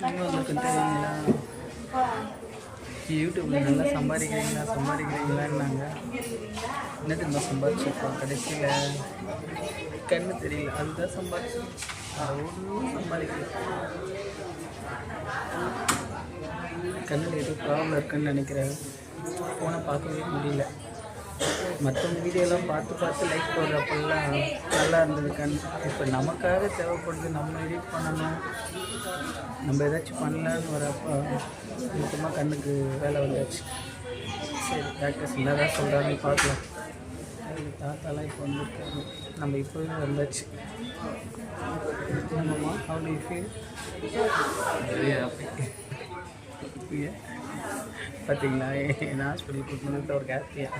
உங்களுக்கு தெரியுங்களா, யூடியூப்பில் நல்லா சம்பாதிக்கிறீங்களான்னாங்க. என்ன தெரியுமா சம்பாதிச்சிருக்கோம் கடைசியில் கண்ணு தெரியல, அதுதான் சம்பாதிச்சு ஒன்றும் சம்பாதிக்கல. கண்ணில் ஏதோ ப்ராப்ளம் இருக்குன்னு நினைக்கிறேன். ஃபோனை பார்க்கவே முடியல. மற்றவங்க வீடியோலாம் பார்த்து லைக் போடுறப்பெல்லாம் நல்லா இருந்தது கண். இப்போ நமக்காக தேவைப்படுது, நம்ம எடிட் பண்ணணும், நம்ம ஏதாச்சும் பண்ணலான்னு வரப்போ மொத்தமாக கண்ணுக்கு வேலை வந்தாச்சு. சரி, டாக்டர்ஸ் என்னதான் சொல்கிறாங்க பார்க்கலாம். தாத்தாலாம் இப்போ வந்துருக்காங்க, நம்ம இப்போவே வந்தாச்சு. ஆமாம்மா, ஹவு டு யூ ஃபீல்? பார்த்தீங்களா, என் ஹாஸ்பிட்டல் கூட்டிட்டு ஒரு ஹாப்பியா.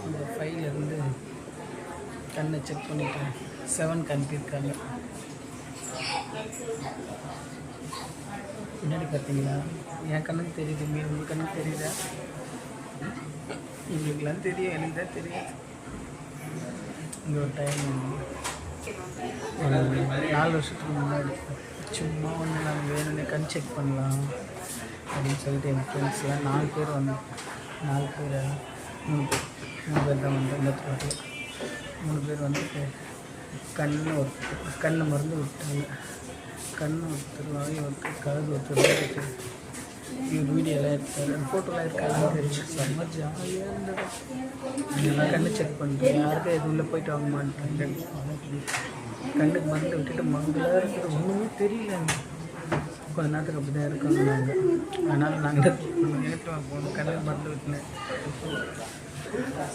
இந்த ஃபைலிருந்து கண்ணை செக் பண்ணிட்டேன். 7 கண்பிருக்காங்க. பின்னாடி பார்த்தீங்களா, என் கண்ணுக்கு தெரியுது, மீன் உங்கள் கண்ணுக்கு தெரியுதா? உங்களுக்குலாம் தெரியும், எனக்கு தான் தெரியும். இங்கே ஒரு டைம் 4 வருஷத்துக்கு முன்னாடி சும்மா ஒன்று நாங்கள் வேணும்னே கண் செக் பண்ணலாம் அப்படின்னு சொல்லிட்டு எங்கள் ஃப்ரெண்ட்ஸ்லாம் 4 பேர் வந்தோம். 4 பேர் 3 பேர் தான் வந்தோம். இந்த 3 பேர் வந்து கண்ணு மருந்து விட்டாங்க. கண்ணு ஒருத்தர், வாய் ஒருத்தர், காது ஒருத்தர். இவர் வீடியோலாம் எடுத்தார், ஃபோட்டோலாம் இருக்காங்க. தெரிஞ்சு செம்ம ஜாலியாக இருந்தது. இதெல்லாம் கண்ணு செக் பண்ணுறேன், யாருக்கும் எது உள்ளே போயிட்டு வாங்க மாட்டேன். கண்ணுக்கு மருந்து விட்டுட்டு மங்களாக இருக்கிறது ஒன்றுமே தெரியல. கொஞ்ச நேரத்துக்கு அப்படி தான் இருக்காங்க நாங்கள். அதனால் நாங்கள் நேற்று போகணும், கண்ணுக்கு மருந்து விட்டுனேன்.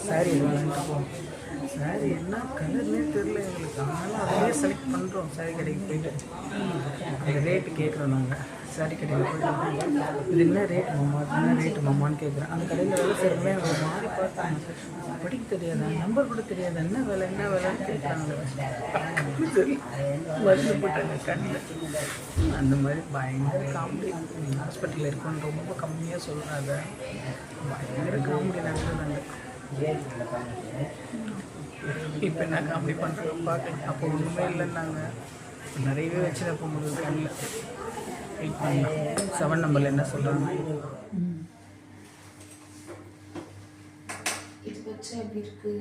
சாரி வாங்கிட்டு போவோம். சாரி என்ன கலர்னே தெரில எங்களுக்கு. அதனால அதையே செலக்ட் பண்ணுறோம். சாரி கடைக்கு போயிட்டு அந்த ரேட்டு கேட்குறோம். நாங்கள் சாரி கடையில் போய்ட்டு இது என்ன ரேட்டு மாமா, அது என்ன ரேட்டு மாமான்னு கேட்குறேன். அந்த கடையில் வேலை செய்கிறவங்க ஒரு மாதிரி பார்த்தாங்க. படிக்க தெரியாதா, நம்பர் கூட தெரியாதா, என்ன வேலைன்னு கேட்குறாங்க. மருந்து போட்டாங்க கண்ணில். அந்த மாதிரி பயங்கர காமெடி. ஹாஸ்பிட்டலில் இருக்கோன்னு ரொம்ப கம்மியாக சொல்கிறாங்க. பயங்கர காமெடி நடந்ததாங்க. இப்போ என்ன காமெடி பண்ணுறோம் பார்க்கலாம். அப்போ ஒன்றுமே இல்லைன்னாங்க, நிறையவே வச்சு அப்போ முடிவு கண்ணில் வெயிட் பண்ணலாம். 7 நம்பரில் என்ன சொல்கிறாங்க? இது வச்சா எப்படி இருக்கு?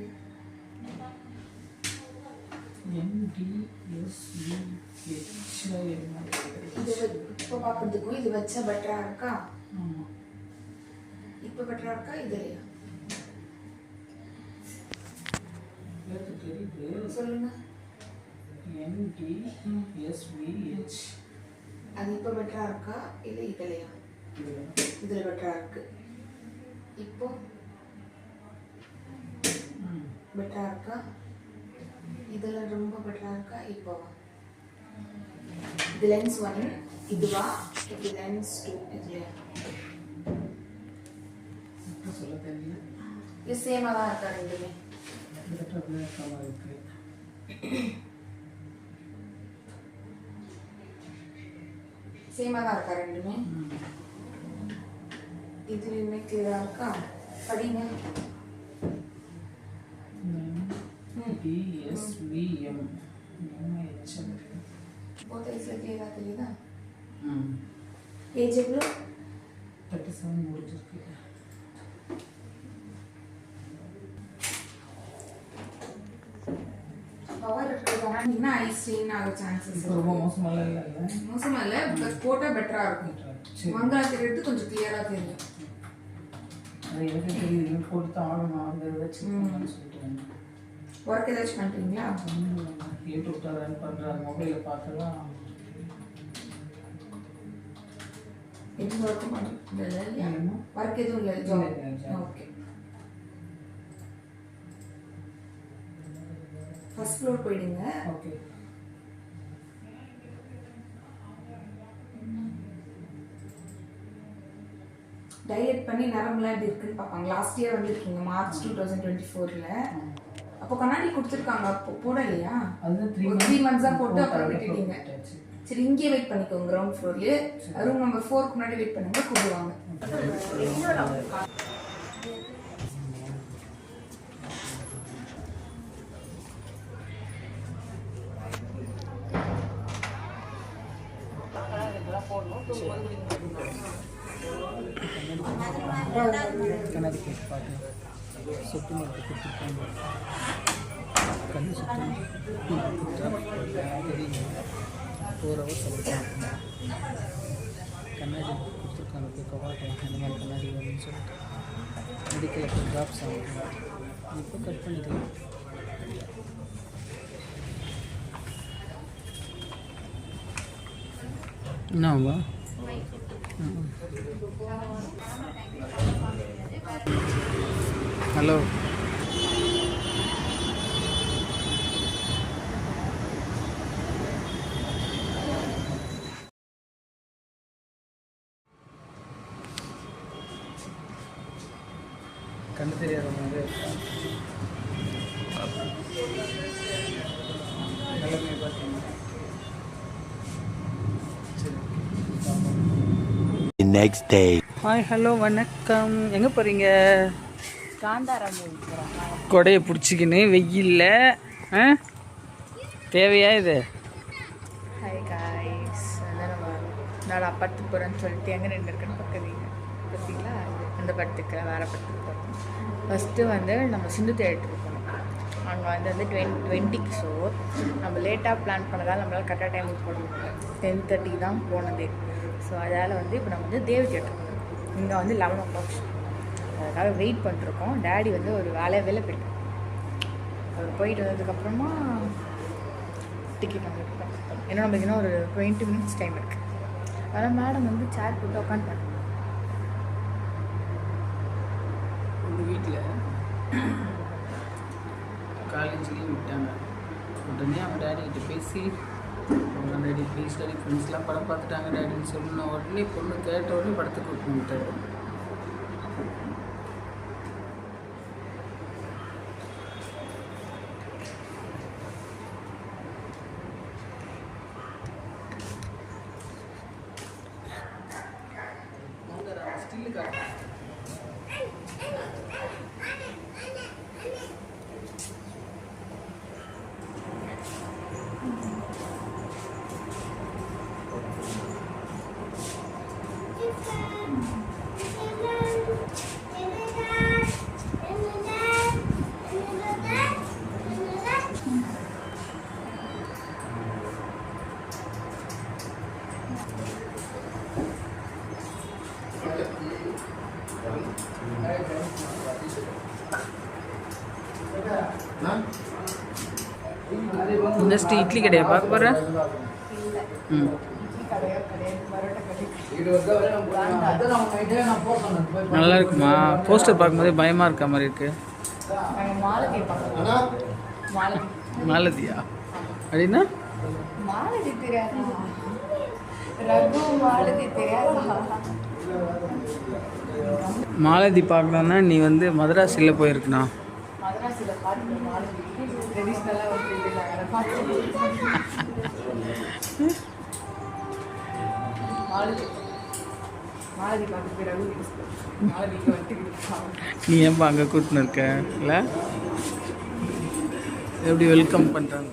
இப்போ பார்க்கறதுக்கும் இது வச்சா பெட்டரா இருக்கா? இப்போ பெட்டரா இருக்கா இதுலையா? சொல்லுங்க. NDSVH அது இப்போ பெட்டரா இருக்கா இல்ல இதுலையா? இதுல பெட்டரா இருக்கு. இப்போ பெட்டரா இருக்கா? இதுல ரொம்ப பெட்டரா இருக்கா? இப்போ இது லென்ஸ் 1, இதுவா? இது லென்ஸ் 2. இதுலையா? சொல்ல தெரியல. இது சேமா தான் இருக்கா ரெண்டுமே? சேமா தான் இருக்கா ரெண்டுமே? இதுலயுமே கிளியரா இருக்கா? படிங்க. DSVM போத் ஐஸ்ல கிளியரா தெரியுதா? ஏஜ் எவ்வளோ? 37 முடிஞ்சிருக்கு. பவர் இருக்கிறதுனால என்ன ஐ ஸ்ட்ரெயின் ஆக சான்சஸ் ரொம்ப மோசமா இல்லை. மோசமா இல்லை, பட் போட்டா பெட்டரா இருக்கும். மங்களா தெரியுது, கொஞ்சம் கிளியரா தெரியும். அது எனக்கு தெரியுது, போட்டு தான் ஆகணும். அந்த ஏதாச்சும் சொல்லிட்டு ஒர்க் ஏதாச்சும் பண்ணுறீங்களா? யூடியூப் தான் ரன் பண்ணுறாங்க, மொபைலில் பார்க்கலாம். எதுவும் ஒர்க்கும் பண்ணுறீங்க? ஒர்க் எதுவும் இல்லை, ஜாப். ஓகே. ஃபர்ஸ்ட் ஃப்ளோர் போயிடுங்க. ஓகே. டயட் பண்ணி நரம்புலாம் எப்படி இருக்குன்னு பார்ப்பாங்க. லாஸ்ட் இயர் வந்திருக்கீங்க மார்ச் 2024ல. அப்போ கண்ணாடி கொடுத்துருக்காங்க, அப்போ போடலையா? அது 3 months தான் போட்டு அப்புறம் விட்டுட்டீங்க. சரி, இங்கேயே வெயிட் பண்ணிக்கோங்க கிரவுண்ட் ஃப்ளோர்லேயே. ரூம் நம்பர் 4க்கு முன்னாடி வெயிட் பண்ணுங்க, கூப்பிடுவாங்க. கண்ணாடி கேட்டு பார்த்து சுற்றி மட்டும் கொடுத்துருக்காங்க. கண்ணு சுற்றி தெரியுங்க. 4 hours சொல்லிட்டாங்க. கண்ணாடி கொடுத்துருக்காங்க. இப்போ கவாட்டை அந்த மாதிரி கண்ணாடி வேணும்னு சொல்லிட்டு மெடிக்கல் இப்போ ட்ராப்ஸ் ஆகுது. இப்போ கட் பண்ணிக்கலாம். என்னவா ஹலோ கண்ணு தெரியாத மாதிரி நிலைமை பார்த்தீங்கன்னா next day. ஹாய் ஹலோ வணக்கம். எங்கே போகிறீங்க? காந்தாரம் கொடையை பிடிச்சிக்கின்னு வெயில்ல தேவையா இது? ஹாய் காய்ஸ், அதான் நம்ம நான் படத்துக்கு போகிறேன்னு சொல்லிட்டு எங்கே நின்று இருக்குன்னு பார்க்குறீங்க பார்த்தீங்களா? அந்த படத்துக்கு வேறு படத்துக்கு போகிறோம். ஃபஸ்ட்டு வந்து நம்ம சிந்து தேட்டருக்கு போனோம். அங்கே வந்து 20க்கு ஷோ. நம்ம லேட்டாக பிளான் பண்ணதால் நம்மளால் கரெக்டாக டைமுக்கு போட முடியல. 10:30 தான் போனது. ஸோ அதால் வந்து இப்போ நம்ம வந்து தேவி தேட்டர் போனோம். இங்கே வந்து 11 o'clock ஷோ. அதுக்காக வெயிட் பண்ணிருக்கோம். டேடி வந்து ஒரு வேலையை போயிட்டு அவர் போயிட்டு வந்ததுக்கப்புறமா டிக்கெட் நம்ம ஏன்னா நம்மளுக்கு இன்னும் ஒரு 20 minutes டைம் இருக்குது. அதனால் மேடம் வந்து சேர் போட்டு உட்காந்துட்டாங்க. உங்கள் வீட்டில் காலேஜ்லேயும் விட்டாங்க. உடனே அவன் டேடிக்கிட்ட பேசி டேடி ப்ளீஸ் டேடி ஃப்ரெண்ட்ஸ்லாம் படம் பார்த்துட்டாங்க டேடின்னு சொன்ன உடனே பொண்ணு கேட்ட உடனே படத்துக்கு கூப்பிட்டு விட்டாரு. நெக்ஸ்ட் இட்லி கடையை பார்க்க போகிறேன். நல்லா இருக்குமா? போஸ்டர் பார்க்கும்போதே பயமாக இருக்க மாதிரி இருக்கு. மாலதியா அப்படின்னா? மாலதி பார்க்கலான்னா நீ வந்து மதராசியில் போயிருக்கணும். நீ ஏன்பா அங்கே கூட்டின்னு இருக்க? இல்லை எப்படி வெல்கம் பண்ணுறாங்க?